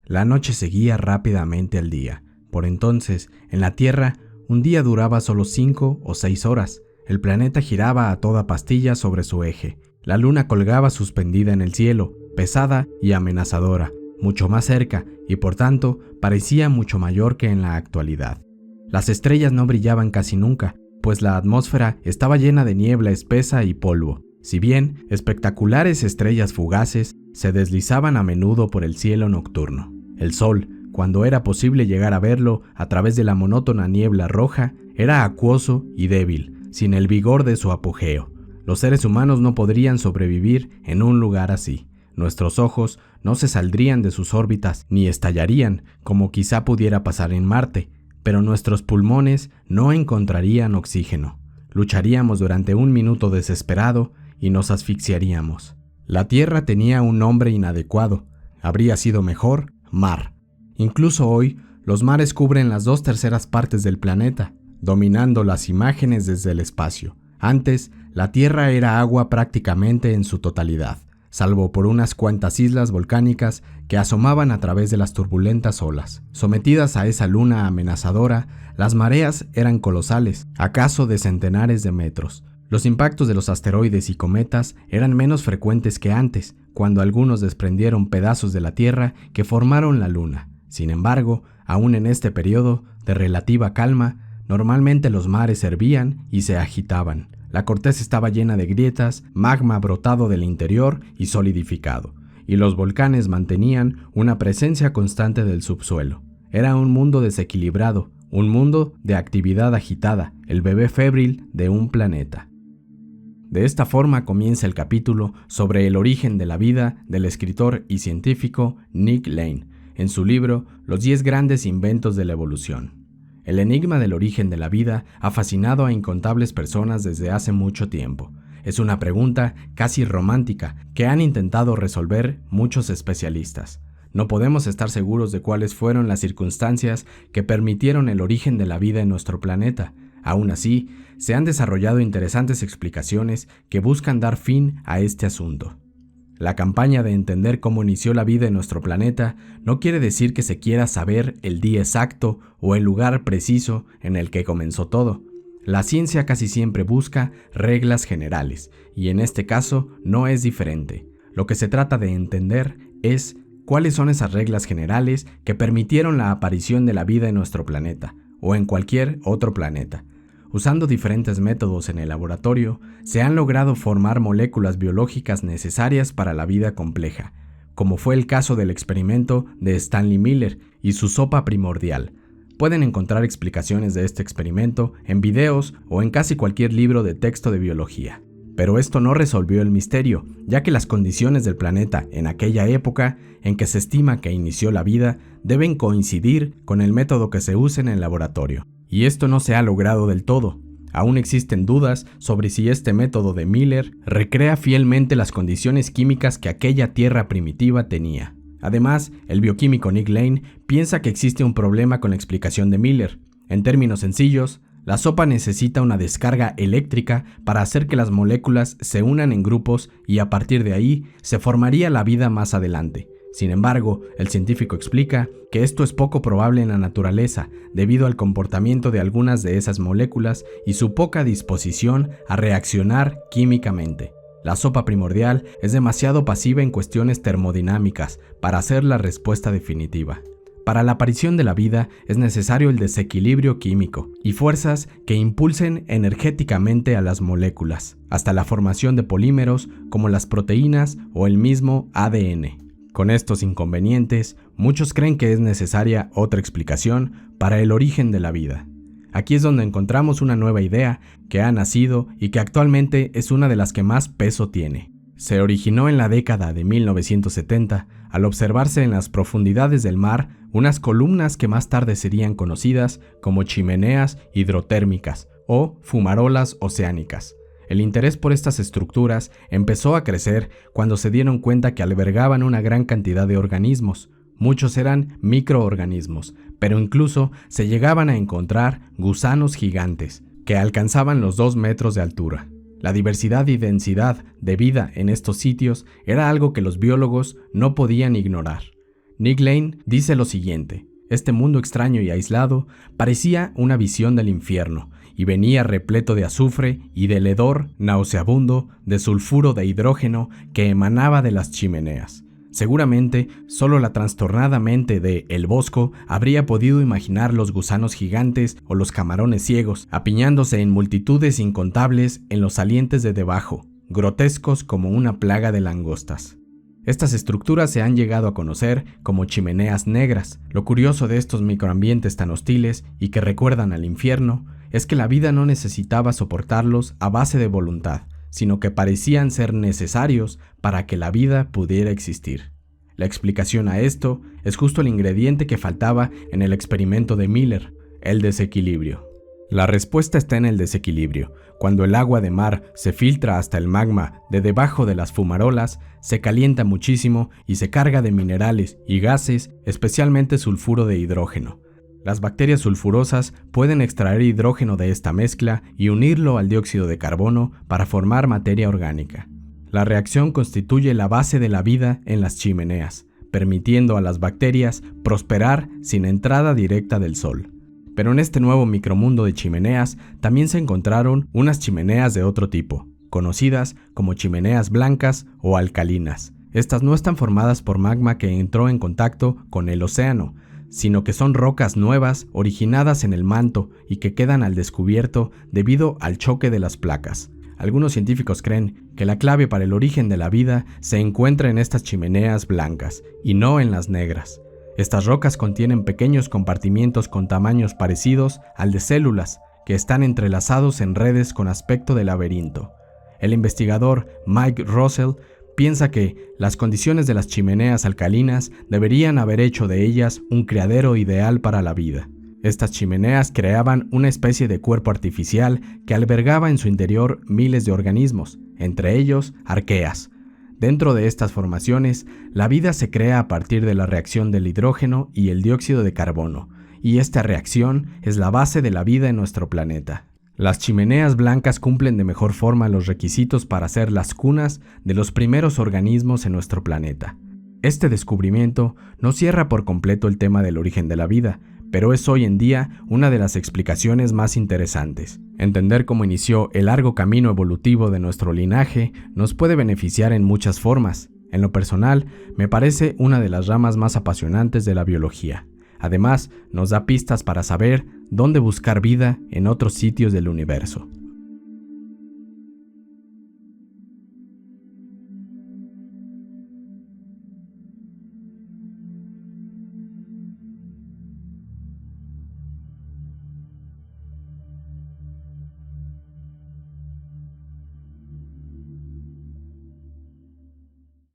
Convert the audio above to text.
La noche seguía rápidamente al día. Por entonces, en la Tierra, un día duraba solo 5 o 6 horas. El planeta giraba a toda pastilla sobre su eje. La luna colgaba suspendida en el cielo, pesada y amenazadora, mucho más cerca y por tanto parecía mucho mayor que en la actualidad. Las estrellas no brillaban casi nunca, pues la atmósfera estaba llena de niebla espesa y polvo. Si bien espectaculares estrellas fugaces se deslizaban a menudo por el cielo nocturno. El sol, cuando era posible llegar a verlo a través de la monótona niebla roja, era acuoso y débil, sin el vigor de su apogeo. Los seres humanos no podrían sobrevivir en un lugar así. Nuestros ojos no se saldrían de sus órbitas ni estallarían, como quizá pudiera pasar en Marte, pero nuestros pulmones no encontrarían oxígeno. Lucharíamos durante un minuto desesperado y nos asfixiaríamos. La Tierra tenía un nombre inadecuado. Habría sido mejor mar. Incluso hoy, los mares cubren las 2/3 partes del planeta, dominando las imágenes desde el espacio. Antes, la Tierra era agua prácticamente en su totalidad, salvo por unas cuantas islas volcánicas que asomaban a través de las turbulentas olas. Sometidas a esa luna amenazadora, las mareas eran colosales, acaso de centenares de metros. Los impactos de los asteroides y cometas eran menos frecuentes que antes, cuando algunos desprendieron pedazos de la Tierra que formaron la Luna. Sin embargo, aún en este periodo de relativa calma, normalmente los mares hervían y se agitaban. La corteza estaba llena de grietas, magma brotado del interior y solidificado, y los volcanes mantenían una presencia constante del subsuelo. Era un mundo desequilibrado, un mundo de actividad agitada, el bebé febril de un planeta. De esta forma comienza el capítulo sobre el origen de la vida del escritor y científico Nick Lane, en su libro Los 10 grandes inventos de la evolución. El enigma del origen de la vida ha fascinado a incontables personas desde hace mucho tiempo. Es una pregunta casi romántica que han intentado resolver muchos especialistas. No podemos estar seguros de cuáles fueron las circunstancias que permitieron el origen de la vida en nuestro planeta. Aún así, se han desarrollado interesantes explicaciones que buscan dar fin a este asunto. La campaña de entender cómo inició la vida en nuestro planeta no quiere decir que se quiera saber el día exacto o el lugar preciso en el que comenzó todo. La ciencia casi siempre busca reglas generales, y en este caso no es diferente. Lo que se trata de entender es cuáles son esas reglas generales que permitieron la aparición de la vida en nuestro planeta, o en cualquier otro planeta. Usando diferentes métodos en el laboratorio, se han logrado formar moléculas biológicas necesarias para la vida compleja, como fue el caso del experimento de Stanley Miller y su sopa primordial. Pueden encontrar explicaciones de este experimento en videos o en casi cualquier libro de texto de biología. Pero esto no resolvió el misterio, ya que las condiciones del planeta en aquella época en que se estima que inició la vida deben coincidir con el método que se usa en el laboratorio. Y esto no se ha logrado del todo. Aún existen dudas sobre si este método de Miller recrea fielmente las condiciones químicas que aquella Tierra primitiva tenía. Además, el bioquímico Nick Lane piensa que existe un problema con la explicación de Miller. En términos sencillos, la sopa necesita una descarga eléctrica para hacer que las moléculas se unan en grupos y a partir de ahí se formaría la vida más adelante. Sin embargo, el científico explica que esto es poco probable en la naturaleza debido al comportamiento de algunas de esas moléculas y su poca disposición a reaccionar químicamente. La sopa primordial es demasiado pasiva en cuestiones termodinámicas para hacer la respuesta definitiva. Para la aparición de la vida es necesario el desequilibrio químico y fuerzas que impulsen energéticamente a las moléculas, hasta la formación de polímeros como las proteínas o el mismo ADN. Con estos inconvenientes, muchos creen que es necesaria otra explicación para el origen de la vida. Aquí es donde encontramos una nueva idea que ha nacido y que actualmente es una de las que más peso tiene. Se originó en la década de 1970 al observarse en las profundidades del mar unas columnas que más tarde serían conocidas como chimeneas hidrotérmicas o fumarolas oceánicas. El interés por estas estructuras empezó a crecer cuando se dieron cuenta que albergaban una gran cantidad de organismos. Muchos eran microorganismos, pero incluso se llegaban a encontrar gusanos gigantes, que alcanzaban los 2 metros de altura. La diversidad y densidad de vida en estos sitios era algo que los biólogos no podían ignorar. Nick Lane dice lo siguiente: este mundo extraño y aislado parecía una visión del infierno y venía repleto de azufre y del hedor nauseabundo de sulfuro de hidrógeno que emanaba de las chimeneas. Seguramente, solo la trastornada mente de El Bosco habría podido imaginar los gusanos gigantes o los camarones ciegos apiñándose en multitudes incontables en los salientes de debajo, grotescos como una plaga de langostas. Estas estructuras se han llegado a conocer como chimeneas negras. Lo curioso de estos microambientes tan hostiles y que recuerdan al infierno es que la vida no necesitaba soportarlos a base de voluntad, sino que parecían ser necesarios para que la vida pudiera existir. La explicación a esto es justo el ingrediente que faltaba en el experimento de Miller, el desequilibrio. La respuesta está en el desequilibrio. Cuando el agua de mar se filtra hasta el magma de debajo de las fumarolas, se calienta muchísimo y se carga de minerales y gases, especialmente sulfuro de hidrógeno. Las bacterias sulfurosas pueden extraer hidrógeno de esta mezcla y unirlo al dióxido de carbono para formar materia orgánica. La reacción constituye la base de la vida en las chimeneas, permitiendo a las bacterias prosperar sin entrada directa del sol. Pero en este nuevo micromundo de chimeneas también se encontraron unas chimeneas de otro tipo, conocidas como chimeneas blancas o alcalinas. Estas no están formadas por magma que entró en contacto con el océano, sino que son rocas nuevas originadas en el manto y que quedan al descubierto debido al choque de las placas. Algunos científicos creen que la clave para el origen de la vida se encuentra en estas chimeneas blancas y no en las negras. Estas rocas contienen pequeños compartimientos con tamaños parecidos al de células que están entrelazados en redes con aspecto de laberinto. El investigador Mike Russell piensa que las condiciones de las chimeneas alcalinas deberían haber hecho de ellas un criadero ideal para la vida. Estas chimeneas creaban una especie de cuerpo artificial que albergaba en su interior miles de organismos, entre ellos arqueas. Dentro de estas formaciones, la vida se crea a partir de la reacción del hidrógeno y el dióxido de carbono, y esta reacción es la base de la vida en nuestro planeta. Las chimeneas blancas cumplen de mejor forma los requisitos para ser las cunas de los primeros organismos en nuestro planeta. Este descubrimiento no cierra por completo el tema del origen de la vida, pero es hoy en día una de las explicaciones más interesantes. Entender cómo inició el largo camino evolutivo de nuestro linaje nos puede beneficiar en muchas formas. En lo personal, me parece una de las ramas más apasionantes de la biología. Además, nos da pistas para saber dónde buscar vida en otros sitios del universo.